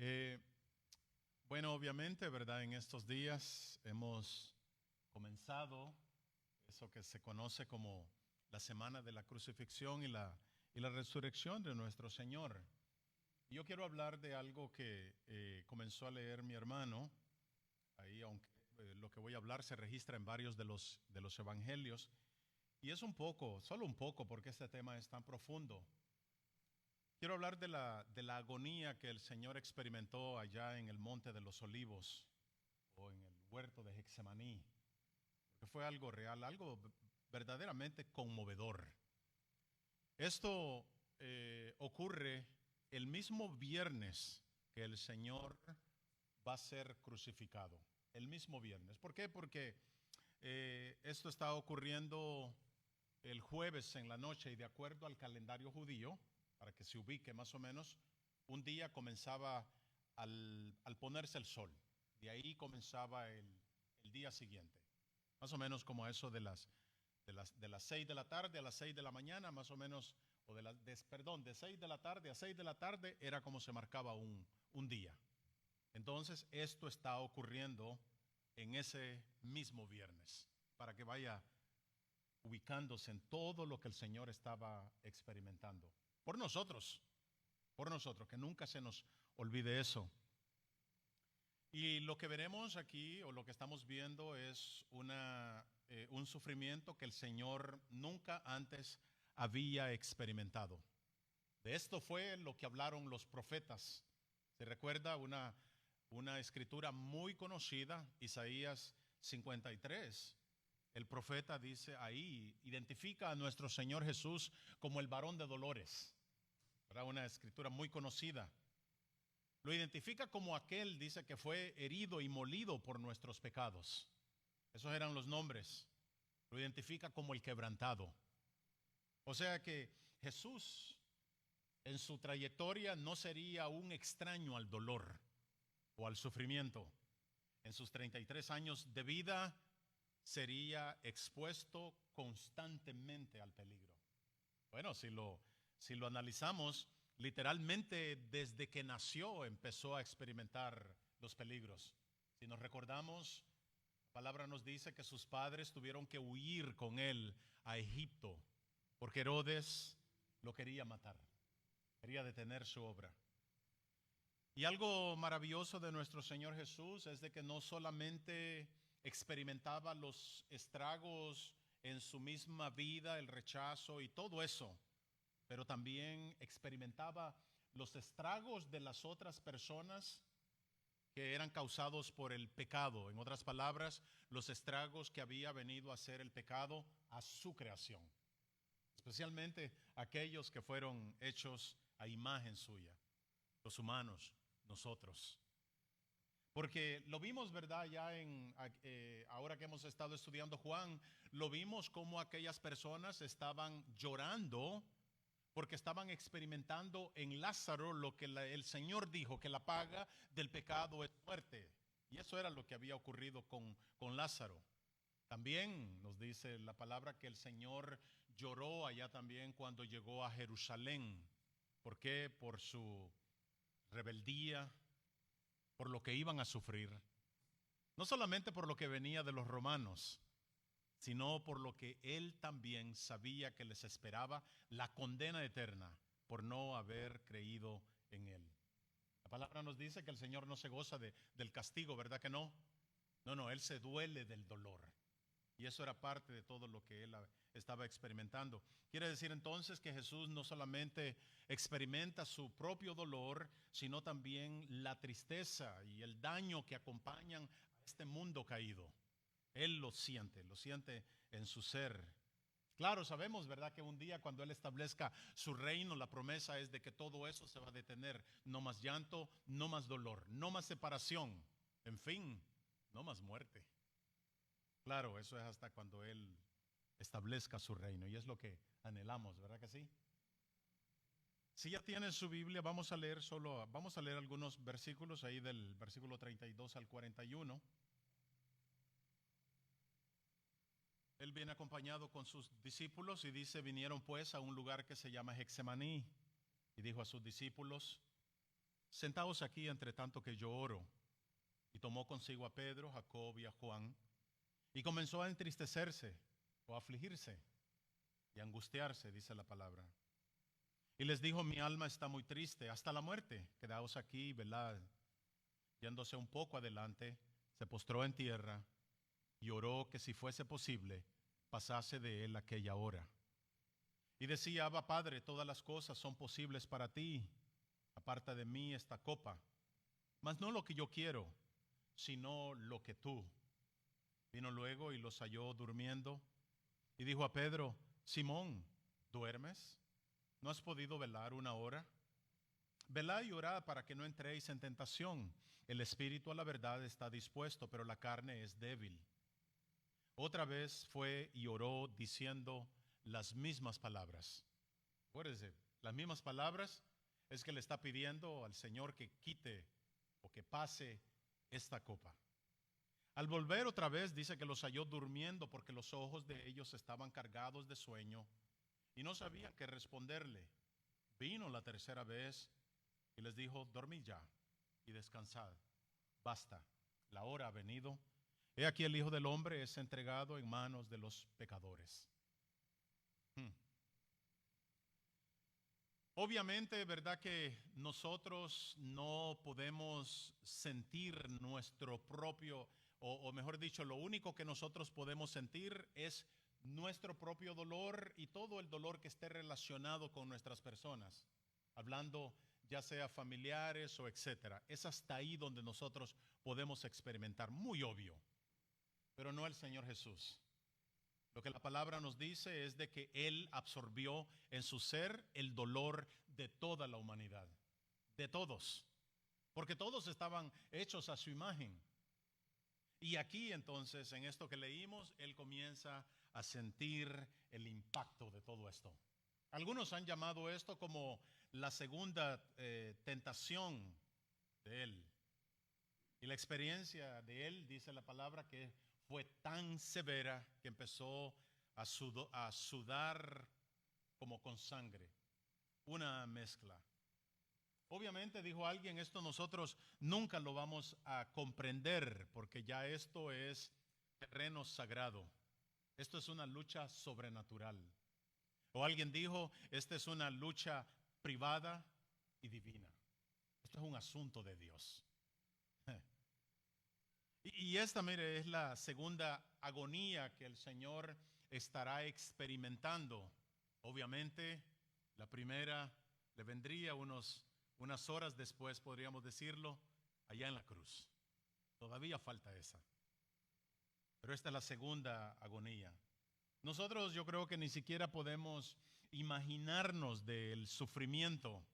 Eh, bueno, obviamente, ¿verdad? En estos días hemos comenzado eso que se conoce como la semana de la crucifixión y la resurrección de nuestro Señor. Y yo quiero hablar de algo que comenzó a leer mi hermano, ahí, aunque lo que voy a hablar se registra en varios de los evangelios, y es un poco, solo un poco, porque este tema es tan profundo. Quiero hablar de la agonía que el Señor experimentó allá en el Monte de los Olivos o en el huerto de Getsemaní, porque fue algo real, algo verdaderamente conmovedor. Esto ocurre el mismo viernes que el Señor va a ser crucificado, el mismo viernes. ¿Por qué? Porque esto está ocurriendo el jueves en la noche y de acuerdo al calendario judío, para que se ubique más o menos, un día comenzaba al ponerse el sol. De ahí comenzaba el día siguiente. Más o menos como a eso de las 6 de la tarde a las 6 de la mañana, más o menos, o perdón, de 6 de la tarde a 6 de la tarde era como se marcaba un día. Entonces, esto está ocurriendo en ese mismo viernes, para que vaya ubicándose en todo lo que el Señor estaba experimentando. Por nosotros, que nunca se nos olvide eso. Y lo que veremos aquí, o lo que estamos viendo, es un sufrimiento que el Señor nunca antes había experimentado. De esto fue lo que hablaron los profetas. Se recuerda una escritura muy conocida, Isaías 53. El profeta dice ahí, identifica a nuestro Señor Jesús como el varón de dolores. Era una escritura muy conocida. Lo identifica como aquel, dice, que fue herido y molido por nuestros pecados. Esos eran los nombres. Lo identifica como el quebrantado. O sea que Jesús en su trayectoria no sería un extraño al dolor o al sufrimiento. En sus 33 años de vida sería expuesto constantemente al peligro. Bueno, si lo analizamos, literalmente desde que nació empezó a experimentar los peligros. Si nos recordamos, la palabra nos dice que sus padres tuvieron que huir con él a Egipto porque Herodes lo quería matar, quería detener su obra. Y algo maravilloso de nuestro Señor Jesús es de que no solamente experimentaba los estragos en su misma vida, el rechazo y todo eso, pero también experimentaba los estragos de las otras personas que eran causados por el pecado. En otras palabras, los estragos que había venido a hacer el pecado a su creación, especialmente aquellos que fueron hechos a imagen suya, los humanos, nosotros. Porque lo vimos, ¿verdad? Ya ahora que hemos estado estudiando Juan, lo vimos como aquellas personas estaban llorando porque estaban experimentando en Lázaro lo que el Señor dijo, que la paga del pecado es muerte. Y eso era lo que había ocurrido con Lázaro. También nos dice la palabra que el Señor lloró allá también cuando llegó a Jerusalén. ¿Por qué? Por su rebeldía, por lo que iban a sufrir. No solamente por lo que venía de los romanos, sino por lo que él también sabía que les esperaba, la condena eterna por no haber creído en él. La palabra nos dice que el Señor no se goza del castigo, ¿verdad que no? No, no, él se duele del dolor. Y eso era parte de todo lo que él estaba experimentando. Quiere decir entonces que Jesús no solamente experimenta su propio dolor, sino también la tristeza y el daño que acompañan a este mundo caído. Él lo siente en su ser. Claro, sabemos, ¿verdad?, que un día cuando Él establezca su reino, la promesa es de que todo eso se va a detener. No más llanto, no más dolor, no más separación, en fin, no más muerte. Claro, eso es hasta cuando Él establezca su reino y es lo que anhelamos, ¿verdad que sí? Si ya tienen su Biblia, vamos a leer algunos versículos ahí del versículo 32 al 41. Él viene acompañado con sus discípulos y dice, vinieron pues a un lugar que se llama Getsemaní y dijo a sus discípulos, Sentaos aquí entre tanto que yo oro. Y tomó consigo a Pedro, Jacob y a Juan, y comenzó a entristecerse o a afligirse y a angustiarse, dice la palabra. Y les dijo: mi alma está muy triste hasta la muerte, quedaos aquí y velad. Yéndose un poco adelante, se postró en tierra y oró que si fuese posible, pasase de él aquella hora. Y decía: Abba, Padre, todas las cosas son posibles para ti. Aparta de mí esta copa, mas no lo que yo quiero, sino lo que tú. Vino luego y los halló durmiendo, y dijo a Pedro: Simón, ¿duermes? ¿No has podido velar una hora? Velad y orad para que no entréis en tentación. El espíritu a la verdad está dispuesto, pero la carne es débil. Otra vez fue y oró diciendo las mismas palabras. Acuérdense, las mismas palabras es que le está pidiendo al Señor que quite o que pase esta copa. Al volver otra vez dice que los halló durmiendo porque los ojos de ellos estaban cargados de sueño y no sabían qué responderle. Vino la tercera vez y les dijo: dormid ya y descansad. Basta, la hora ha venido. He aquí el Hijo del Hombre es entregado en manos de los pecadores. Obviamente, ¿verdad que nosotros no podemos sentir nuestro propio, o mejor dicho, lo único que nosotros podemos sentir es nuestro propio dolor y todo el dolor que esté relacionado con nuestras personas, hablando ya sea familiares o etcétera. Es hasta ahí donde nosotros podemos experimentar, muy obvio, pero no el Señor Jesús. Lo que la palabra nos dice es de que Él absorbió en su ser el dolor de toda la humanidad, de todos, porque todos estaban hechos a su imagen. Y aquí entonces, en esto que leímos, Él comienza a sentir el impacto de todo esto. Algunos han llamado esto como la segunda tentación de Él. Y la experiencia de Él, dice la palabra, que fue tan severa que empezó a sudar como con sangre, una mezcla. Obviamente, dijo alguien, esto nosotros nunca lo vamos a comprender porque ya esto es terreno sagrado. Esto es una lucha sobrenatural. O alguien dijo, esta es una lucha privada y divina. Esto es un asunto de Dios. Y esta, mire, es la segunda agonía que el Señor estará experimentando. Obviamente, la primera le vendría unas horas después, podríamos decirlo, allá en la cruz. Todavía falta esa. Pero esta es la segunda agonía. Nosotros yo creo que ni siquiera podemos imaginarnos del sufrimiento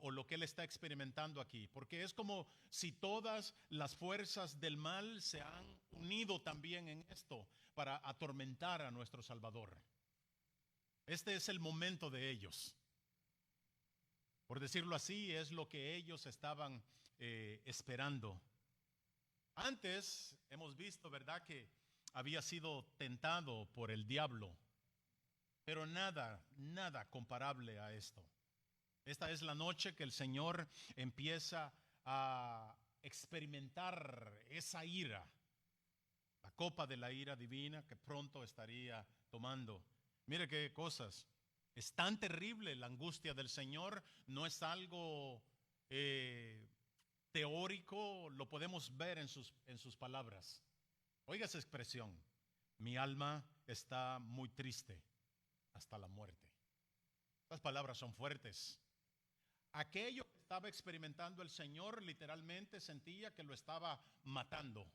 o lo que él está experimentando aquí, porque es como si todas las fuerzas del mal se han unido también en esto para atormentar a nuestro Salvador. Este es el momento de ellos. Por decirlo así, es lo que ellos estaban esperando. Antes hemos visto, ¿verdad?, que había sido tentado por el diablo, pero nada comparable a esto. Esta es la noche que el Señor empieza a experimentar esa ira, la copa de la ira divina que pronto estaría tomando. Mire qué cosas. Es tan terrible la angustia del Señor, no es algo teórico, lo podemos ver en sus palabras. Oiga esa expresión: mi alma está muy triste hasta la muerte. Estas palabras son fuertes. Aquello que estaba experimentando el Señor literalmente sentía que lo estaba matando.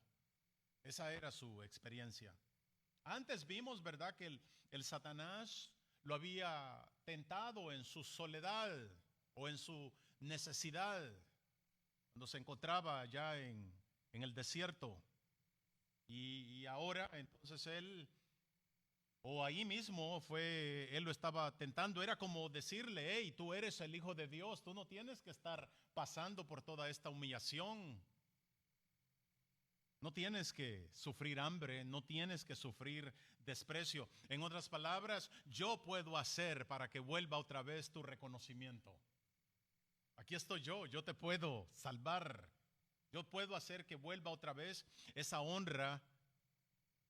Esa era su experiencia. Antes vimos, ¿verdad?, que el Satanás lo había tentado en su soledad o en su necesidad, cuando se encontraba ya en el desierto. Y ahora entonces él, o ahí mismo él lo estaba tentando. Era como decirle: hey, tú eres el Hijo de Dios, tú no tienes que estar pasando por toda esta humillación. No tienes que sufrir hambre, no tienes que sufrir desprecio. En otras palabras, yo puedo hacer para que vuelva otra vez tu reconocimiento. Aquí estoy yo te puedo salvar. Yo puedo hacer que vuelva otra vez esa honra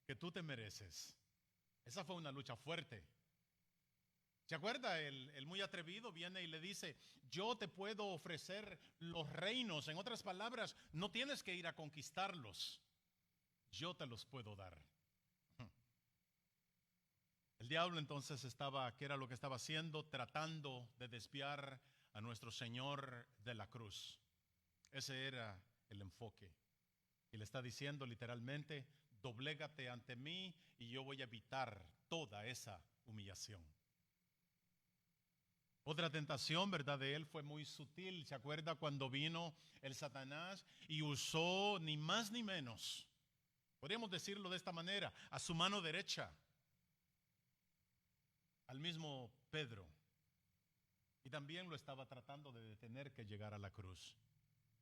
que tú te mereces. Esa fue una lucha fuerte. ¿Se acuerda? El muy atrevido viene y le dice, yo te puedo ofrecer los reinos. En otras palabras, no tienes que ir a conquistarlos. Yo te los puedo dar. El diablo entonces ¿qué era lo que estaba haciendo? Tratando de desviar a nuestro Señor de la cruz. Ese era el enfoque. Y le está diciendo literalmente, doblégate ante mí y yo voy a evitar toda esa humillación. Otra tentación, ¿verdad? De él fue muy sutil. ¿Se acuerda cuando vino el Satanás y usó ni más ni menos, podríamos decirlo de esta manera, a su mano derecha, al mismo Pedro? Y también lo estaba tratando de detener que llegara a la cruz.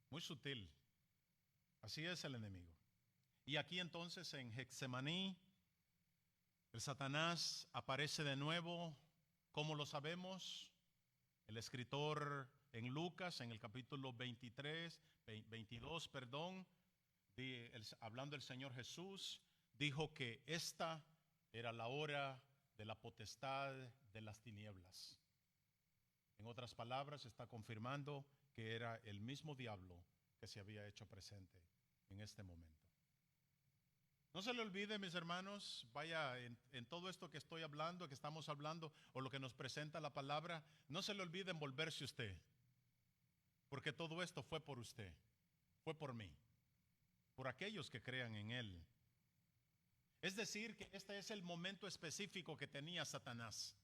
Muy sutil. Así es el enemigo. Y aquí entonces en Getsemaní, el Satanás aparece de nuevo. ¿Cómo lo sabemos? El escritor en Lucas, en el capítulo 22, hablando el Señor Jesús, dijo que esta era la hora de la potestad de las tinieblas. En otras palabras, está confirmando que era el mismo diablo que se había hecho presente en este momento. No se le olvide, mis hermanos, vaya en todo esto que estoy hablando, que estamos hablando, o lo que nos presenta la palabra, no se le olvide envolverse usted, porque todo esto fue por usted, fue por mí, por aquellos que crean en Él. Es decir, que este es el momento específico que tenía Satanás.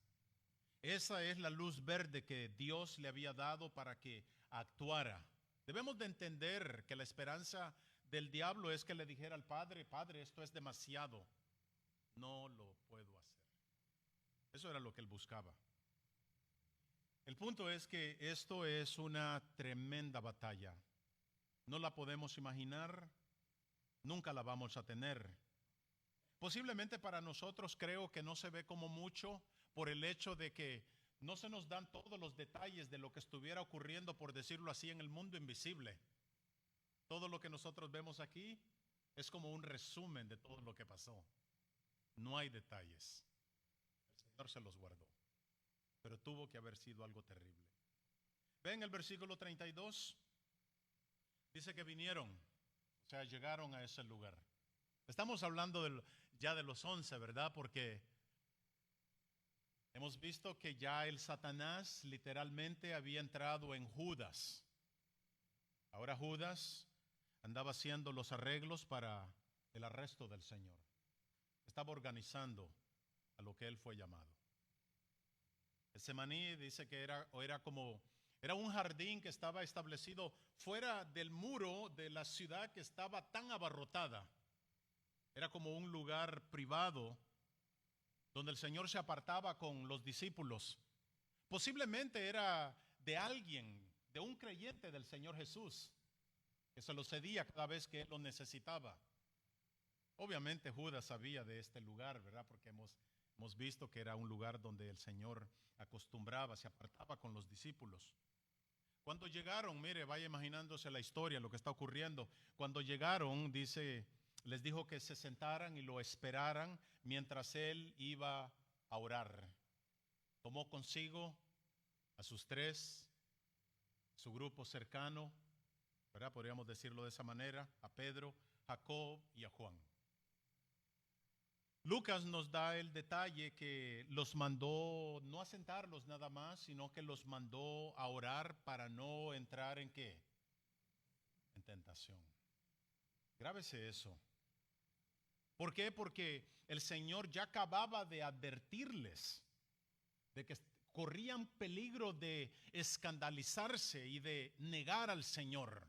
Esa es la luz verde que Dios le había dado para que actuara. Debemos de entender que la esperanza del diablo es que le dijera al Padre, Padre, esto es demasiado, no lo puedo hacer. Eso era lo que él buscaba. El punto es que esto es una tremenda batalla. No la podemos imaginar, nunca la vamos a tener. Posiblemente para nosotros creo que no se ve como mucho por el hecho de que no se nos dan todos los detalles de lo que estuviera ocurriendo, por decirlo así, en el mundo invisible. Todo lo que nosotros vemos aquí es como un resumen de todo lo que pasó. No hay detalles. El Señor se los guardó. Pero tuvo que haber sido algo terrible. Ven el versículo 32. Dice que vinieron, o sea, llegaron a ese lugar. Estamos hablando ya de los 11, ¿verdad? Porque hemos visto que ya el Satanás literalmente había entrado en Judas. Ahora Judas andaba haciendo los arreglos para el arresto del Señor. Estaba organizando a lo que él fue llamado. Getsemaní dice que era un jardín que estaba establecido fuera del muro de la ciudad que estaba tan abarrotada. Era como un lugar privado donde el Señor se apartaba con los discípulos. Posiblemente era de alguien, de un creyente del Señor Jesús, que se lo cedía cada vez que él lo necesitaba. Obviamente Judas sabía de este lugar, ¿verdad? Porque hemos visto que era un lugar donde el Señor acostumbraba, se apartaba con los discípulos. Cuando llegaron, mire, vaya imaginándose la historia, lo que está ocurriendo. Cuando llegaron, dice, les dijo que se sentaran y lo esperaran mientras él iba a orar. Tomó consigo a sus tres, su grupo cercano, ¿verdad? Podríamos decirlo de esa manera, a Pedro, Jacob y a Juan. Lucas nos da el detalle que los mandó no a sentarlos nada más, sino que los mandó a orar para no entrar ¿en qué? En tentación. Grábese eso. ¿Por qué? Porque el Señor ya acababa de advertirles de que corrían peligro de escandalizarse y de negar al Señor.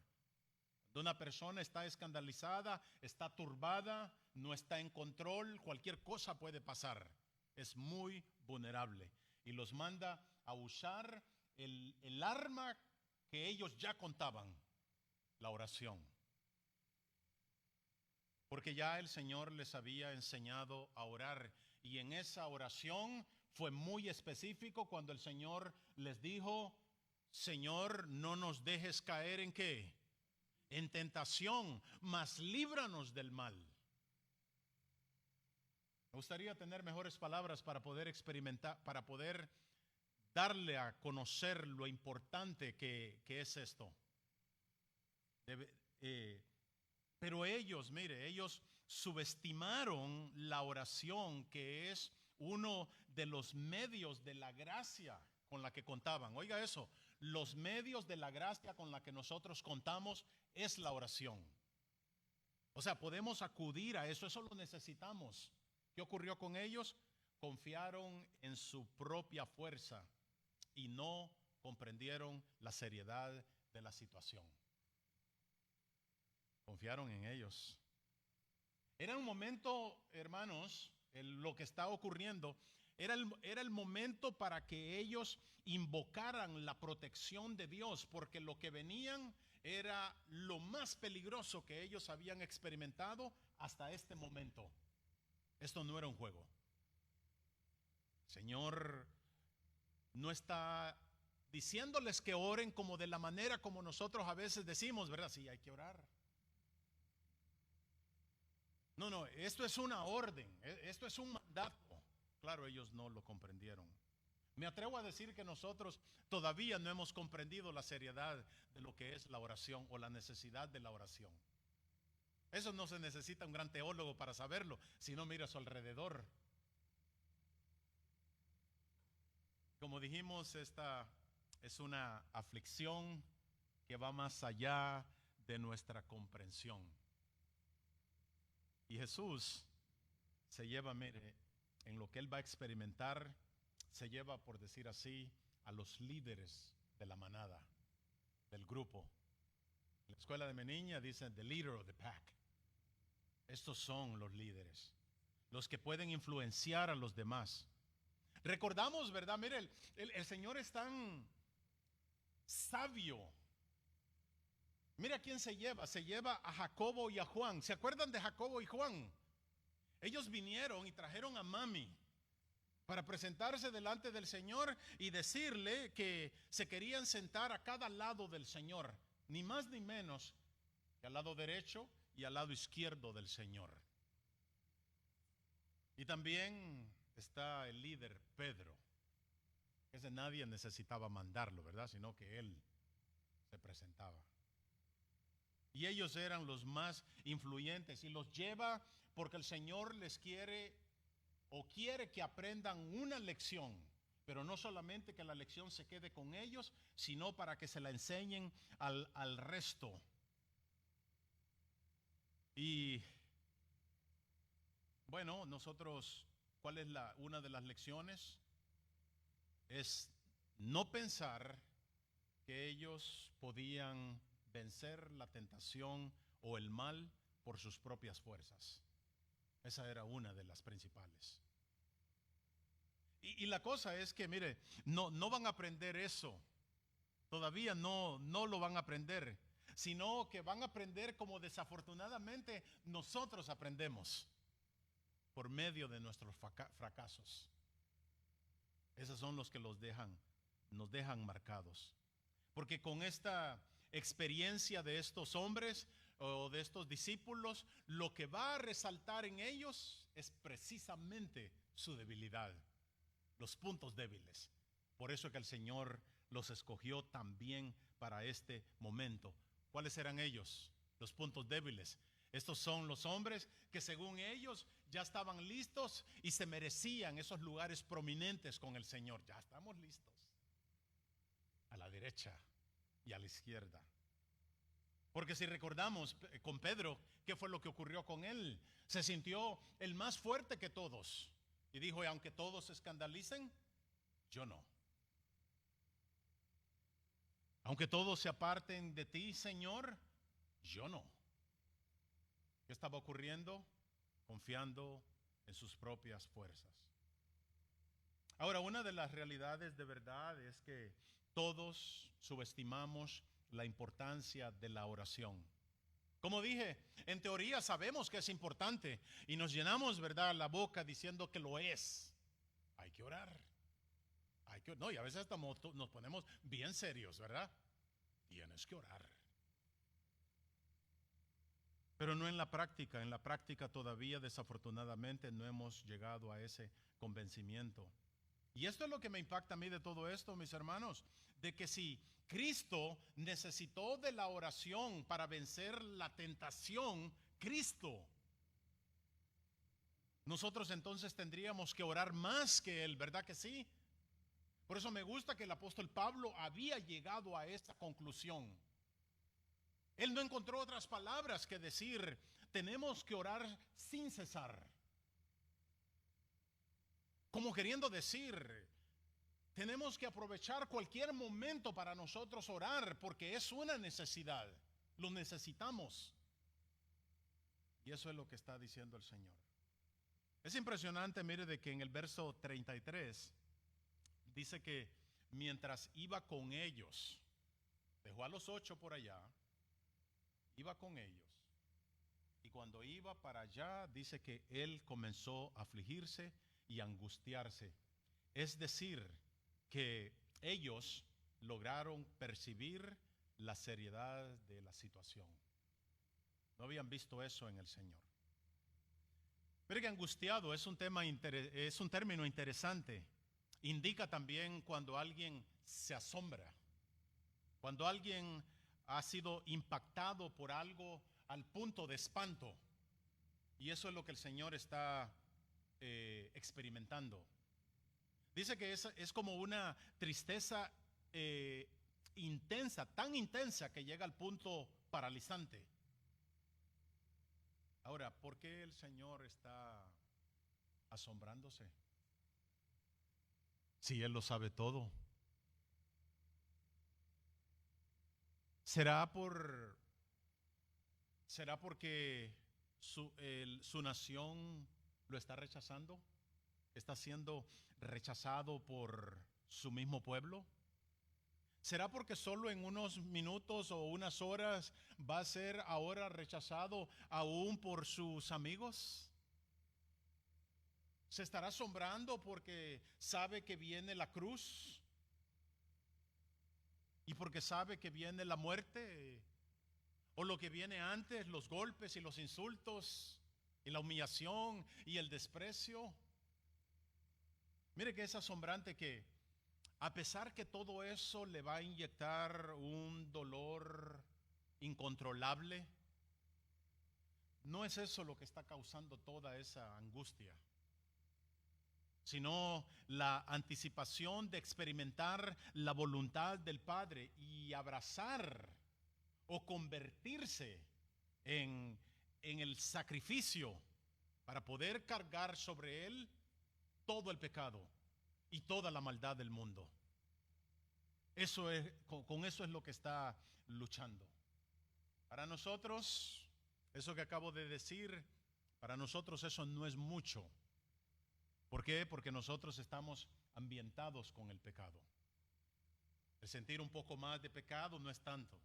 Cuando una persona está escandalizada, está turbada, no está en control, cualquier cosa puede pasar. Es muy vulnerable. Y los manda a usar el arma que ellos ya contaban, la oración. Porque ya el Señor les había enseñado a orar. Y en esa oración fue muy específico cuando el Señor les dijo, Señor, no nos dejes caer ¿en qué? En tentación, mas líbranos del mal. Me gustaría tener mejores palabras para poder experimentar, para poder darle a conocer lo importante que es esto. Pero ellos, mire, ellos subestimaron la oración, que es uno de los medios de la gracia con la que contaban. Oiga eso, los medios de la gracia con la que nosotros contamos es la oración. O sea, podemos acudir a eso, eso lo necesitamos. ¿Qué ocurrió con ellos? Confiaron en su propia fuerza y no comprendieron la seriedad de la situación. Confiaron en ellos. Era un momento, hermanos, lo que está ocurriendo, era el momento para que ellos invocaran la protección de Dios, porque lo que venían era lo más peligroso que ellos habían experimentado hasta este momento. Esto no era un juego. Señor no está diciéndoles que oren como de la manera como nosotros a veces decimos, ¿verdad? Sí, hay que orar. No, esto es una orden, esto es un mandato. Claro, ellos no lo comprendieron. Me atrevo a decir que nosotros todavía no hemos comprendido la seriedad de lo que es la oración o la necesidad de la oración. Eso no se necesita un gran teólogo para saberlo, si no mira a su alrededor. Como dijimos, esta es una aflicción que va más allá de nuestra comprensión. Y Jesús se lleva, mire, en lo que Él va a experimentar, se lleva, por decir así, a los líderes de la manada, del grupo. En la escuela de mi niña dicen the leader of the pack. Estos son los líderes, los que pueden influenciar a los demás. Recordamos, ¿verdad? Mire, el Señor es tan sabio. Mira quién se lleva a Jacobo y a Juan. ¿Se acuerdan de Jacobo y Juan? Ellos vinieron y trajeron a mami para presentarse delante del Señor y decirle que se querían sentar a cada lado del Señor, ni más ni menos que al lado derecho y al lado izquierdo del Señor. Y también está el líder Pedro. Ese nadie necesitaba mandarlo, ¿verdad? Sino que él se presentaba. Y ellos eran los más influyentes y los lleva porque el Señor les quiere o quiere que aprendan una lección, pero no solamente que la lección se quede con ellos, sino para que se la enseñen al resto. Y bueno, nosotros, ¿cuál es una de las lecciones? Es no pensar que ellos podían vencer la tentación o el mal por sus propias fuerzas. Esa era una de las principales. Y la cosa es que, mire, no van a aprender eso. Todavía no lo van a aprender, sino que van a aprender como desafortunadamente nosotros aprendemos, por medio de nuestros fracasos. Esos son los que nos dejan marcados. Porque con esta experiencia de estos hombres o de estos discípulos, lo que va a resaltar en ellos es precisamente su debilidad, los puntos débiles. Por eso que el Señor los escogió también para este momento. ¿Cuáles eran ellos? Los puntos débiles. Estos son los hombres que según ellos ya estaban listos y se merecían esos lugares prominentes con el Señor. Ya estamos listos. A la derecha y a la izquierda. Porque si recordamos con Pedro, ¿qué fue lo que ocurrió con él? Se sintió el más fuerte que todos. Y dijo, aunque todos se escandalicen, yo no. Aunque todos se aparten de ti, Señor, yo no. ¿Qué estaba ocurriendo? Confiando en sus propias fuerzas. Ahora, una de las realidades de verdad es que todos subestimamos la importancia de la oración. Como dije, en teoría sabemos que es importante y nos llenamos, ¿verdad?, la boca diciendo que lo es. Hay que orar. No, y a veces hasta nos ponemos bien serios, ¿verdad? Tienes que orar. Pero no en la práctica. En la práctica todavía desafortunadamente no hemos llegado a ese convencimiento. Y esto es lo que me impacta a mí de todo esto, mis hermanos, de que si Cristo necesitó de la oración para vencer la tentación, Cristo, nosotros entonces tendríamos que orar más que Él, ¿verdad que sí? Por eso me gusta que el apóstol Pablo había llegado a esta conclusión. Él no encontró otras palabras que decir, tenemos que orar sin cesar. Como queriendo decir, tenemos que aprovechar cualquier momento para nosotros orar, porque es una necesidad, lo necesitamos. Y eso es lo que está diciendo el Señor. Es impresionante, mire, de que en el verso 33 dice que mientras iba con ellos, dejó a los 8 por allá, iba con ellos. Y cuando iba para allá, dice que él comenzó a afligirse y angustiarse. Es decir, que ellos lograron percibir la seriedad de la situación. No habían visto eso en el Señor. Pero que angustiado es un término interesante. Indica también cuando alguien se asombra, cuando alguien ha sido impactado por algo al punto de espanto. Y eso es lo que el Señor está experimentando. Dice que es como una tristeza intensa, tan intensa que llega al punto paralizante. Ahora, ¿por qué el Señor está asombrándose? Si Él lo sabe todo. ¿Será porque su nación lo está rechazando? ¿Está siendo rechazado por su mismo pueblo? ¿Será porque solo en unos minutos o unas horas va a ser ahora rechazado aún por sus amigos? ¿Se estará asombrando porque sabe que viene la cruz? ¿Y porque sabe que viene la muerte? ¿O lo que viene antes, los golpes y los insultos y la humillación y el desprecio? Mire que es asombrante que a pesar que todo eso le va a inyectar un dolor incontrolable, no es eso lo que está causando toda esa angustia, sino la anticipación de experimentar la voluntad del Padre y abrazar o convertirse en el sacrificio para poder cargar sobre Él todo el pecado y toda la maldad del mundo. Con eso es lo que está luchando. Para nosotros, eso que acabo de decir, para nosotros eso no es mucho. ¿Por qué? Porque nosotros estamos ambientados con el pecado. El sentir un poco más de pecado no es tanto.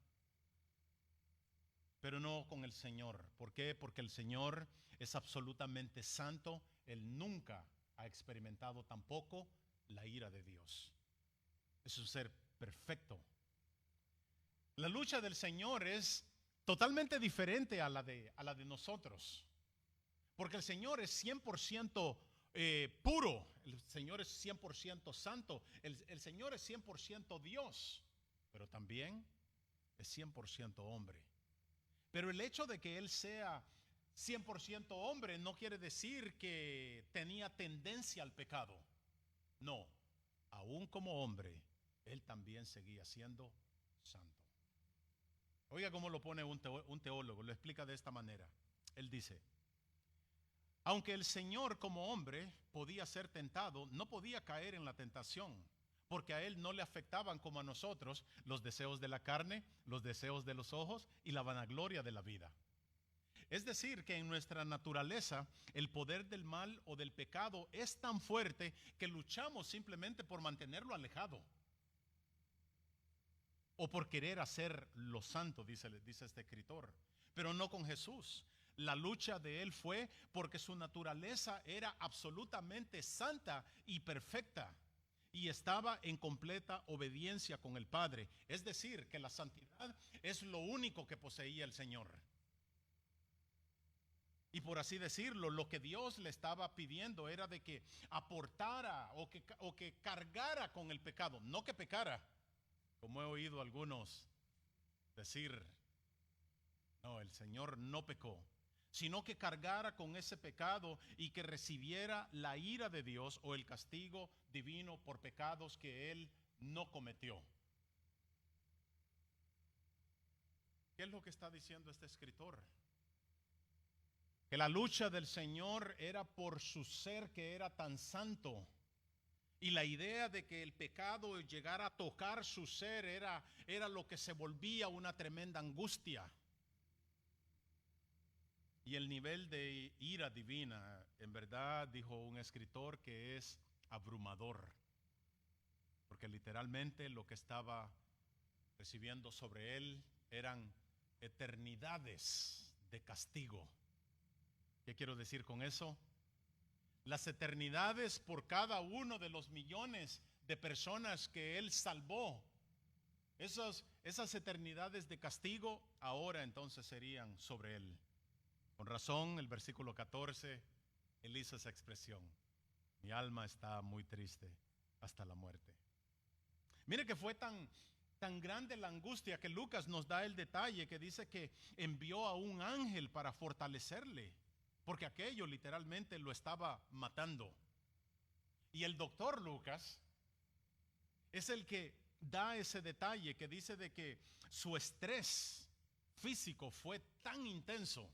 Pero no con el Señor. ¿Por qué? Porque el Señor es absolutamente santo. Él nunca ha experimentado tampoco la ira de Dios. Es un ser perfecto. La lucha del Señor es totalmente diferente a la de nosotros. Porque el Señor es 100% puro. El Señor es 100% santo. El Señor es 100% Dios. Pero también es 100% hombre. Pero el hecho de que Él sea 100% hombre no quiere decir que tenía tendencia al pecado. No, aún como hombre, Él también seguía siendo santo. Oiga cómo lo pone un teólogo, lo explica de esta manera. Él dice, aunque el Señor como hombre podía ser tentado, no podía caer en la tentación, porque a Él no le afectaban como a nosotros los deseos de la carne, los deseos de los ojos y la vanagloria de la vida. Es decir, que en nuestra naturaleza el poder del mal o del pecado es tan fuerte que luchamos simplemente por mantenerlo alejado. O por querer hacer lo santo, dice este escritor. Pero no con Jesús. La lucha de Él fue porque su naturaleza era absolutamente santa y perfecta. y estaba en completa obediencia con el Padre. Es decir, que la santidad es lo único que poseía el Señor. Y por así decirlo, lo que Dios le estaba pidiendo era de que aportara o que cargara con el pecado, no que pecara, como he oído algunos decir. No, el Señor no pecó, sino que cargara con ese pecado y que recibiera la ira de Dios o el castigo divino por pecados que Él no cometió. ¿Qué es lo que está diciendo este escritor? Que la lucha del Señor era por su ser que era tan santo. Y la idea de que el pecado llegara a tocar su ser era lo que se volvía una tremenda angustia. Y el nivel de ira divina, en verdad, dijo un escritor, que es abrumador. Porque literalmente lo que estaba recibiendo sobre él eran eternidades de castigo. ¿Qué quiero decir con eso? Las eternidades por cada uno de los millones de personas que él salvó. Esas eternidades de castigo ahora entonces serían sobre él. Con razón, el versículo 14, él hizo esa expresión: mi alma está muy triste hasta la muerte. Mire que fue tan grande la angustia que Lucas nos da el detalle que dice que envió a un ángel para fortalecerle, porque aquello literalmente lo estaba matando. Y el doctor Lucas es el que da ese detalle que dice de que su estrés físico fue tan intenso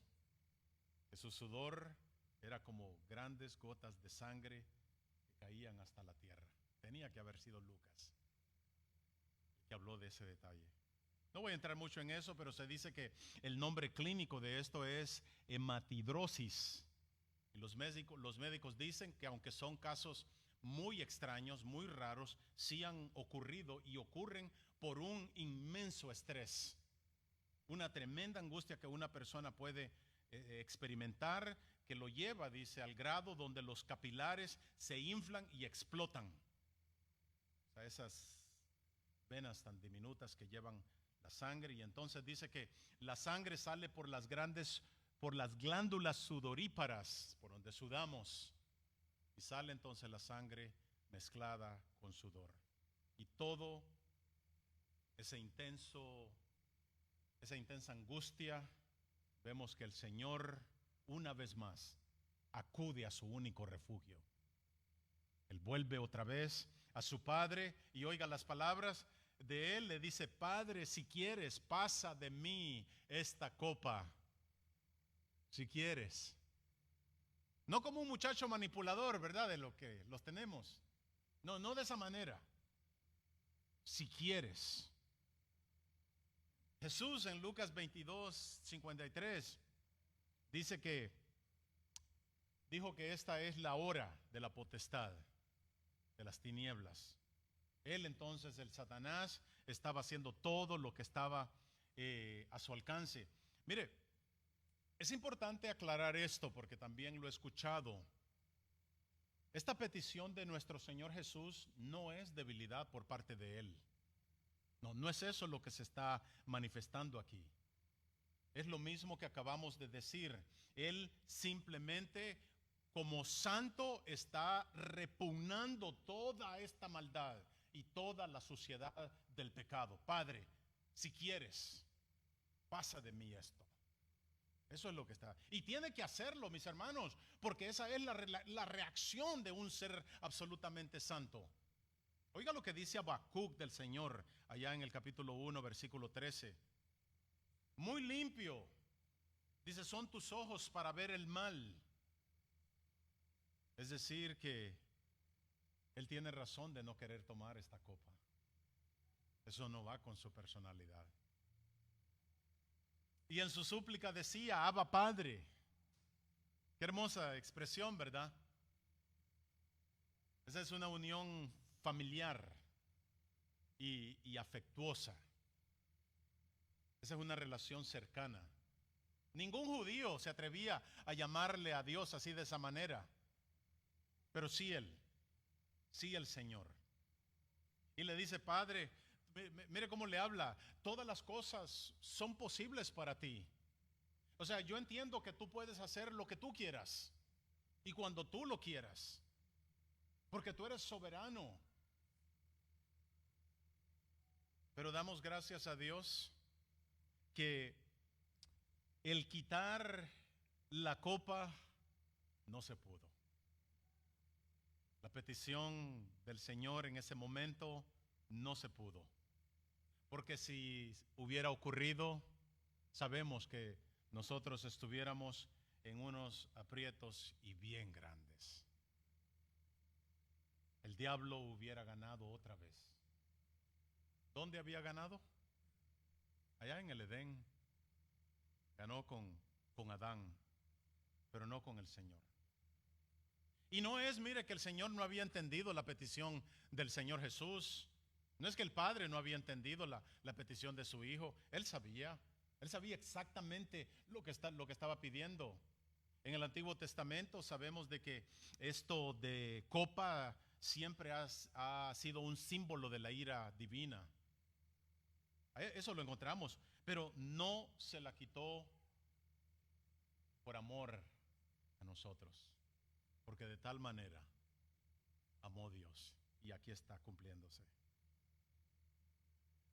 que su sudor era como grandes gotas de sangre que caían hasta la tierra. Tenía que haber sido Lucas que habló de ese detalle. No voy a entrar mucho en eso, pero se dice que el nombre clínico de esto es hematidrosis. Y los médicos dicen que aunque son casos muy extraños, muy raros, sí han ocurrido y ocurren por un inmenso estrés. Una tremenda angustia que una persona puede experimentar, que lo lleva, dice, al grado donde los capilares se inflan y explotan. O sea, esas venas tan diminutas que llevan la sangre, y entonces dice que la sangre sale por las glándulas sudoríparas, por donde sudamos, y sale entonces la sangre mezclada con sudor. Y todo esa intensa angustia, vemos que el Señor una vez más acude a su único refugio. Él vuelve otra vez a su Padre y oiga las palabras de él, le dice: Padre, si quieres, pasa de mí esta copa. Si quieres. No como un muchacho manipulador, ¿verdad? De lo que los tenemos. No, no de esa manera. Si quieres. Jesús en Lucas 22:53 dice que dijo que esta es la hora de la potestad, de las tinieblas. Él entonces, el Satanás, estaba haciendo todo lo que estaba a su alcance. Mire, es importante aclarar esto porque también lo he escuchado. Esta petición de nuestro Señor Jesús no es debilidad por parte de Él. No, no es eso lo que se está manifestando aquí. Es lo mismo que acabamos de decir. Él simplemente, como santo, está repugnando toda esta maldad y toda la suciedad del pecado. Padre, si quieres, pasa de mí esto. Eso es lo que está. Y tiene que hacerlo, mis hermanos, porque esa es la reacción de un ser absolutamente santo. Oiga lo que dice Habacuc del Señor, allá en el capítulo 1, versículo 13. Muy limpio, dice, son tus ojos para ver el mal. Es decir, que él tiene razón de no querer tomar esta copa. Eso no va con su personalidad. Y en su súplica decía: Abba, Padre. Qué hermosa expresión, ¿verdad? Esa es una unión familiar y afectuosa. Esa es una relación cercana. Ningún judío se atrevía a llamarle a Dios así, de esa manera. Pero sí Él. Sí, el Señor. Y le dice, Padre, mire cómo le habla, todas las cosas son posibles para ti. O sea, yo entiendo que tú puedes hacer lo que tú quieras y cuando tú lo quieras, porque tú eres soberano. Pero damos gracias a Dios que el quitar la copa no se pudo. La petición del Señor en ese momento no se pudo. Porque si hubiera ocurrido, sabemos que nosotros estuviéramos en unos aprietos y bien grandes. El diablo hubiera ganado otra vez. ¿Dónde había ganado? Allá en el Edén. Ganó con Adán, pero no con el Señor. Y no es, mire, que el Señor no había entendido la petición del Señor Jesús. No es que el Padre no había entendido la petición de su Hijo. Él sabía exactamente lo que estaba pidiendo. En el Antiguo Testamento sabemos de que esto de copa siempre ha sido un símbolo de la ira divina. Eso lo encontramos, pero no se la quitó por amor a nosotros, porque de tal manera amó Dios, y aquí está cumpliéndose.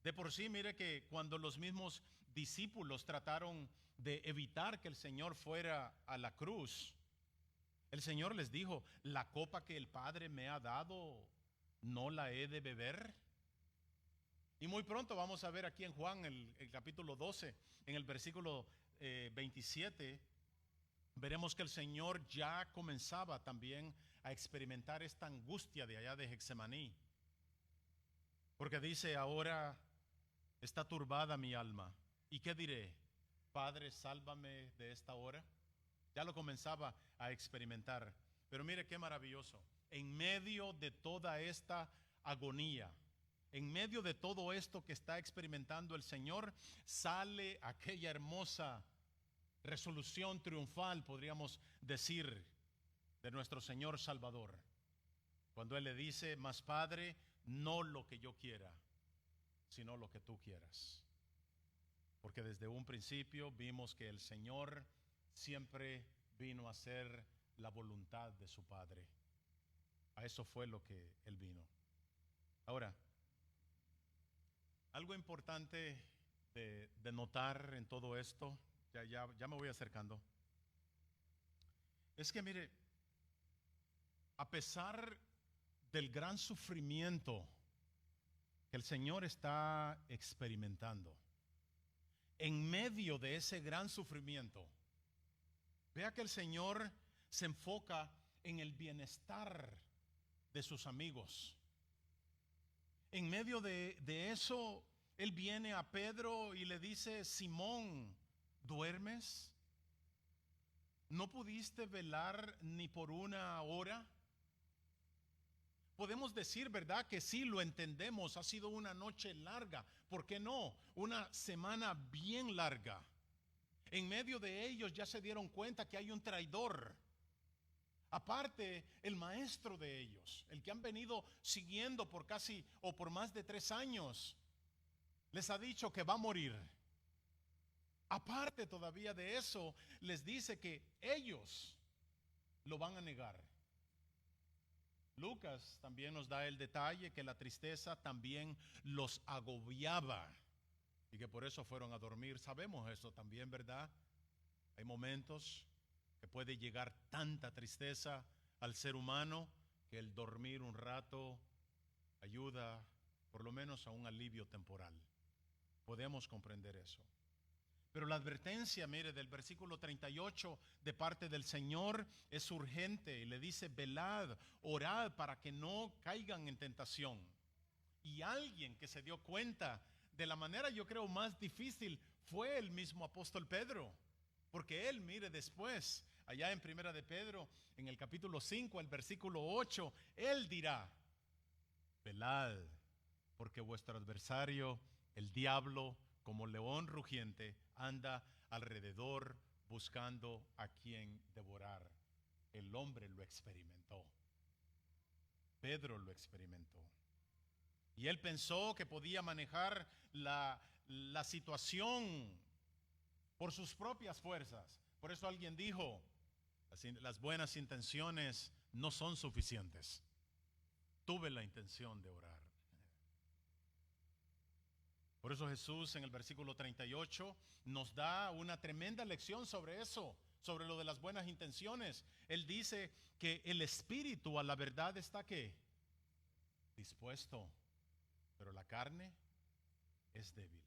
De por sí, mire que cuando los mismos discípulos trataron de evitar que el Señor fuera a la cruz, el Señor les dijo, la copa que el Padre me ha dado, ¿no la he de beber? Y muy pronto vamos a ver aquí en Juan, el capítulo 12, en el versículo 27, veremos que el Señor ya comenzaba también a experimentar esta angustia de allá de Getsemaní. Porque dice, ahora está turbada mi alma. ¿Y qué diré? Padre, sálvame de esta hora. Ya lo comenzaba a experimentar. Pero mire qué maravilloso. En medio de toda esta agonía, en medio de todo esto que está experimentando el Señor, sale aquella hermosa resolución triunfal, podríamos decir, de nuestro Señor Salvador. Cuando Él le dice, mas Padre, no lo que yo quiera, sino lo que tú quieras. Porque desde un principio vimos que el Señor siempre vino a hacer la voluntad de su Padre. A eso fue lo que Él vino. Ahora, algo importante de notar en todo esto, ya me voy acercando, es que mire, a pesar del gran sufrimiento que el Señor está experimentando, en medio de ese gran sufrimiento, vea que el Señor se enfoca en el bienestar de sus amigos. En medio de eso, Él viene a Pedro y le dice, Simón, ¿duermes? ¿No pudiste velar ni por una hora? Podemos decir, ¿verdad? Que sí, lo entendemos, ha sido una noche larga. ¿Por qué no? Una semana bien larga. En medio de ellos ya se dieron cuenta que hay un traidor. Aparte, el maestro de ellos, el que han venido siguiendo por casi o por más de 3 años, les ha dicho que va a morir. Aparte todavía de eso, les dice que ellos lo van a negar. Lucas también nos da el detalle que la tristeza también los agobiaba y que por eso fueron a dormir. Sabemos eso también, ¿verdad? Hay momentos que puede llegar tanta tristeza al ser humano que el dormir un rato ayuda por lo menos a un alivio temporal. Podemos comprender eso. Pero la advertencia, mire, del versículo 38 de parte del Señor es urgente y le dice, velad, orad para que no caigan en tentación. Y alguien que se dio cuenta de la manera, yo creo, más difícil fue el mismo apóstol Pedro. Porque él, mire, después, allá en Primera de Pedro, en el capítulo 5, el versículo 8, él dirá, velad, porque vuestro adversario, el diablo, como león rugiente, anda alrededor buscando a quien devorar. El hombre lo experimentó. Pedro lo experimentó. Y él pensó que podía manejar la situación por sus propias fuerzas. Por eso alguien dijo, las buenas intenciones no son suficientes. Tuve la intención de orar. Por eso Jesús en el versículo 38 nos da una tremenda lección sobre eso, sobre lo de las buenas intenciones. Él dice que el espíritu a la verdad está ¿qué? Dispuesto, pero la carne es débil.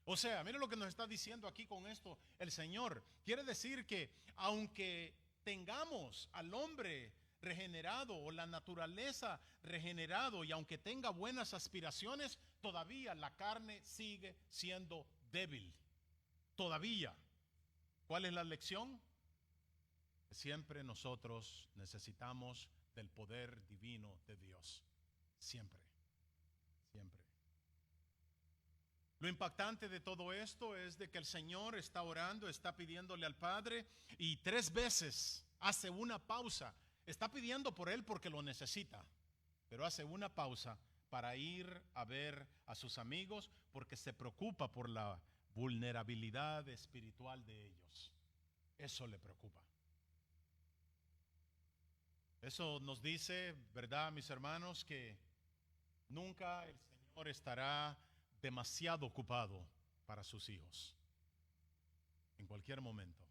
O sea, mire lo que nos está diciendo aquí con esto el Señor. Quiere decir que aunque tengamos al hombre regenerado o la naturaleza regenerado y aunque tenga buenas aspiraciones, todavía la carne sigue siendo débil. Todavía. ¿Cuál es la lección? Siempre nosotros necesitamos del poder divino de Dios. Siempre. Siempre. Lo impactante de todo esto es de que el Señor está orando, está pidiéndole al Padre y 3 veces hace una pausa. Está pidiendo por él porque lo necesita, pero hace una pausa para ir a ver a sus amigos porque se preocupa por la vulnerabilidad espiritual de ellos. Eso le preocupa. Eso nos dice, ¿verdad, mis hermanos? Que nunca el Señor estará demasiado ocupado para sus hijos. En cualquier momento,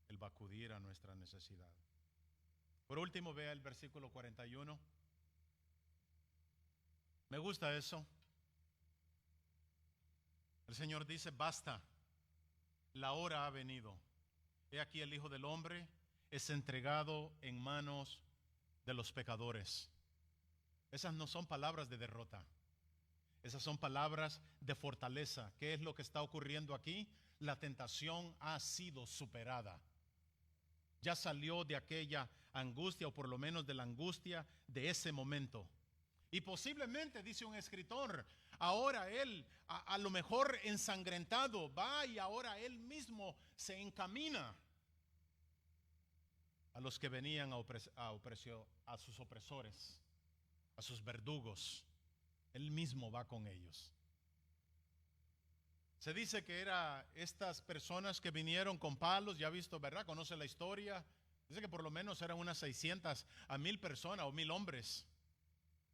Él va a acudir a nuestra necesidad. Por último, vea el versículo 41. Me gusta eso. El Señor dice, basta, la hora ha venido. He aquí el Hijo del Hombre es entregado en manos de los pecadores. Esas no son palabras de derrota. Esas son palabras de fortaleza. ¿Qué es lo que está ocurriendo aquí? La tentación ha sido superada. Ya salió de aquella angustia, o por lo menos de la angustia de ese momento. Y posiblemente, dice un escritor, ahora él, a lo mejor ensangrentado, va y ahora él mismo se encamina a los que venían a sus opresores, a sus verdugos. Él mismo va con ellos. Se dice que eran estas personas que vinieron con palos, ya ha visto, ¿verdad? Conoce la historia. Dice que por lo menos eran unas 600 a 1000 personas o 1000 hombres.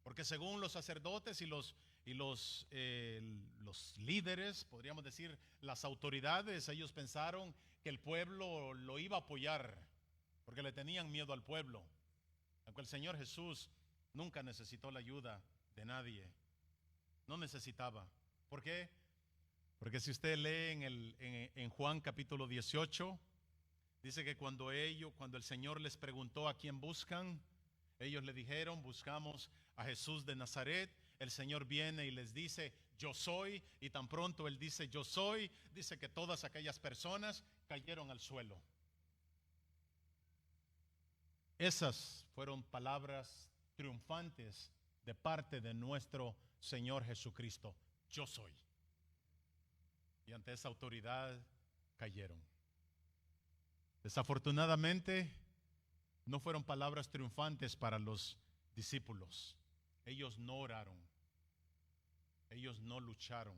Porque según los sacerdotes y los líderes, podríamos decir las autoridades, ellos pensaron que el pueblo lo iba a apoyar, porque le tenían miedo al pueblo. Aunque el Señor Jesús nunca necesitó la ayuda de nadie. No necesitaba. ¿Por qué? Porque si usted lee en Juan capítulo 18, dice que cuando el Señor les preguntó a quién buscan, ellos le dijeron, buscamos a Jesús de Nazaret. El Señor viene y les dice, yo soy. Y tan pronto Él dice, yo soy, dice que todas aquellas personas cayeron al suelo. Esas fueron palabras triunfantes de parte de nuestro Señor Jesucristo. Yo soy. Y ante esa autoridad cayeron. Desafortunadamente, no fueron palabras triunfantes para los discípulos. Ellos no oraron. Ellos no lucharon.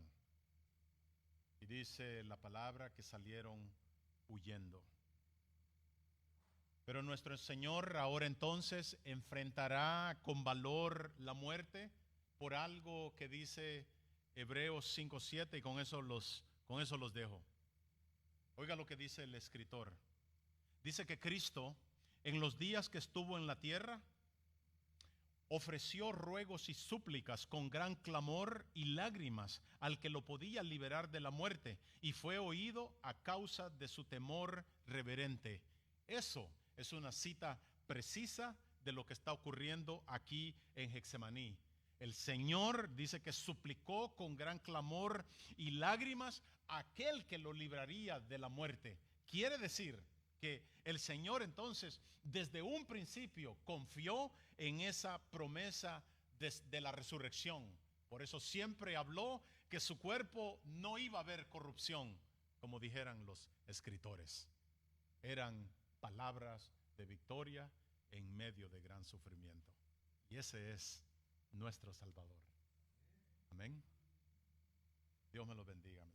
Y dice la palabra que salieron huyendo. Pero nuestro Señor ahora entonces enfrentará con valor la muerte por algo que dice Hebreos 5:7 y con eso los dejo. Oiga lo que dice el escritor. Dice que Cristo, en los días que estuvo en la tierra, ofreció ruegos y súplicas con gran clamor y lágrimas al que lo podía liberar de la muerte, y fue oído a causa de su temor reverente. Eso es una cita precisa de lo que está ocurriendo aquí en Getsemaní. El Señor dice que suplicó con gran clamor y lágrimas a aquel que lo libraría de la muerte. Quiere decir que el Señor entonces desde un principio confió en esa promesa de la resurrección. Por eso siempre habló que su cuerpo no iba a haber corrupción, como dijeran los escritores. Eran palabras de victoria en medio de gran sufrimiento. Y ese es nuestro Salvador. Amén. Dios me los bendiga.